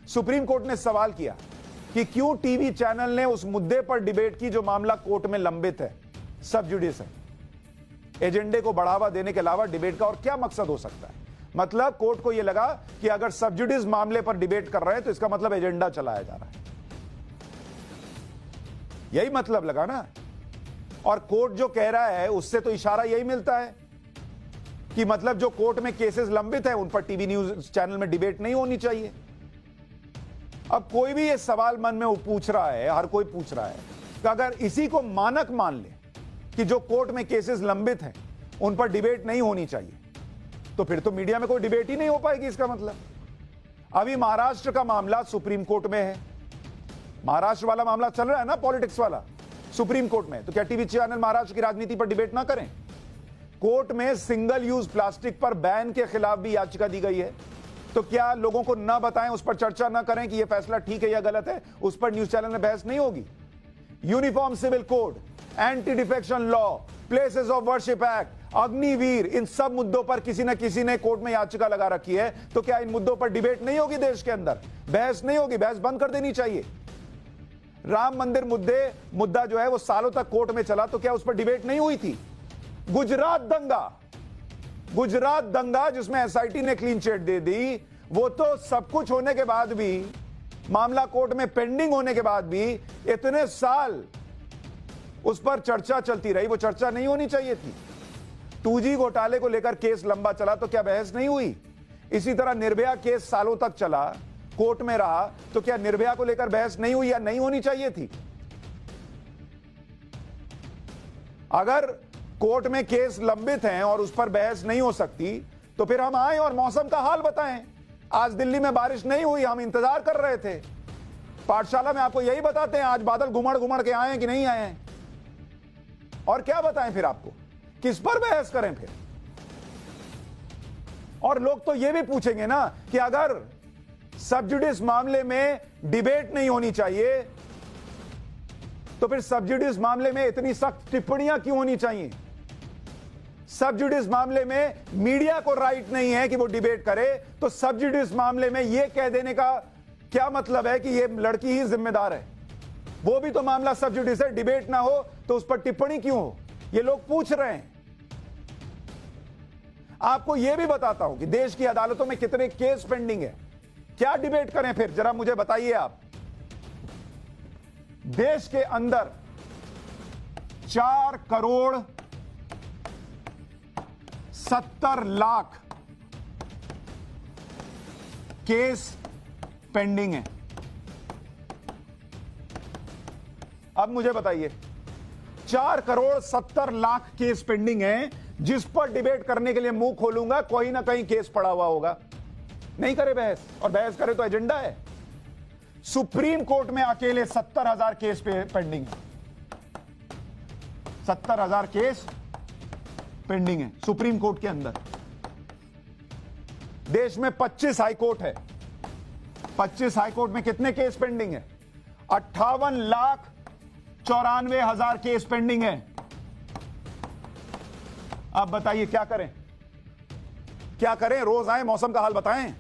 Supreme court ने सवाल किया कि क्यों टीवी चैनल ने उस मुद्दे पर डिबेट की जो मामला कोर्ट में लंबित है, सब जुडिस है। एजेंडे को बढ़ावा देने के अलावा डिबेट का और क्या मकसद हो सकता है? मतलब कोर्ट को यह लगा कि अगर सब जुडिस मामले पर डिबेट कर रहे हैं तो इसका मतलब एजेंडा चलाया जा रहा है, यही मतलब लगा ना। और कोर्ट जो कह रहा है उससे तो इशारा यही मिलता है कि मतलब जो कोर्ट में केसेस लंबित हैं उन पर टीवी न्यूज चैनल में डिबेट नहीं होनी चाहिए। अब कोई भी ये सवाल मन में पूछ रहा है, हर कोई पूछ रहा है कि अगर इसी को मानक मान ले कि जो कोर्ट में केसेस लंबित हैं उन पर डिबेट नहीं होनी चाहिए, तो फिर तो मीडिया में कोई डिबेट ही नहीं हो पाएगी। इसका मतलब अभी महाराष्ट्र का मामला सुप्रीम कोर्ट में है, महाराष्ट्र वाला मामला चल रहा है ना, पॉलिटिक्स वाला, सुप्रीम कोर्ट में। तो क्या टीवी चैनल महाराष्ट्र की राजनीति पर डिबेट ना करें? कोर्ट में सिंगल यूज प्लास्टिक पर बैन के खिलाफ भी याचिका दी गई है, तो क्या लोगों को ना बताएं, उस पर चर्चा ना करें कि यह फैसला ठीक है या गलत है, उस पर न्यूज चैनल में बहस नहीं होगी? Uniform civil code, anti defection law, places of worship act, Agniveer, इन सब मुद्दों पर किसी न किसी ने कोर्ट में याचिका लगा रखी है। तो क्या इन मुद्दों पर डिबेट नहीं होगी? देश के अंदर बहस नहीं होगी? बहस बंद कर देनी चाहिए। राम मंदिर मुद्दा जो है वो सालों तक कोर्ट में चला, तो क्या उस पर डिबेट नहीं हुई थी? गुजरात दंगा जिसमें एसआईटी ने क्लीन चिट दे दी, वो तो सब कुछ होने के बाद भी, मामला कोर्ट में पेंडिंग होने के बाद भी इतने साल उस पर चर्चा चलती रही, वो चर्चा नहीं होनी चाहिए थी। 2G घोटाले को लेकर केस लंबा चला, तो क्या बहस नहीं हुई? इसी तरह निर्भया केस सालों तक चला, कोर्ट में रहा, तो क्या निर्भया को लेकर बहस नहीं हुई या नहीं होनी चाहिए थी? अगर कोर्ट में केस लंबित हैं और उस पर बहस नहीं हो सकती, तो फिर हम आए और मौसम का हाल बताएं। आज दिल्ली में बारिश नहीं हुई, हम इंतजार कर रहे थे। पाठशाला में आपको यही बताते हैं आज बादल घुमड़ घुमड़ के आए हैं कि नहीं आए हैं। और क्या बताएं फिर आपको? किस पर बहस करें फिर? और लोग तो यह भी पूछेंगे ना कि अगर सब जुडिस मामले में डिबेट नहीं होनी चाहिए, तो फिर सब जुडिस मामले में इतनी सख्त टिप्पणियां क्यों होनी चाहिए? सब जुडिस मामले में मीडिया को राइट नहीं है कि वो डिबेट करे, तो सब जुडिस मामले में यह कह देने का क्या मतलब है कि ये लड़की ही जिम्मेदार है? वो भी तो मामला सब जुडिस है, डिबेट ना हो तो उस पर टिप्पणी क्यों हो? ये लोग पूछ रहे हैं। आपको यह भी बताता हूं कि देश की अदालतों में कितने केस पेंडिंग है। क्या डिबेट करें फिर? जरा मुझे बताइए आप। देश के अंदर 4,70,00,000 केस पेंडिंग है। अब मुझे बताइए, 4,70,00,000 केस पेंडिंग है, जिस पर डिबेट करने के लिए मुंह खोलूंगा कोई ना कहीं केस पड़ा हुआ होगा। नहीं करे बहस, और बहस करे तो एजेंडा है। सुप्रीम कोर्ट में अकेले 70,000 केस पेंडिंग है। 70,000 केस पेंडिंग है सुप्रीम कोर्ट के अंदर। देश में 25 हाई कोर्ट है। 25 हाई कोर्ट में कितने केस पेंडिंग है? 58,94,000 केस पेंडिंग है। अब बताइए क्या करें? क्या करें? रोज आए, मौसम का हाल बताएं।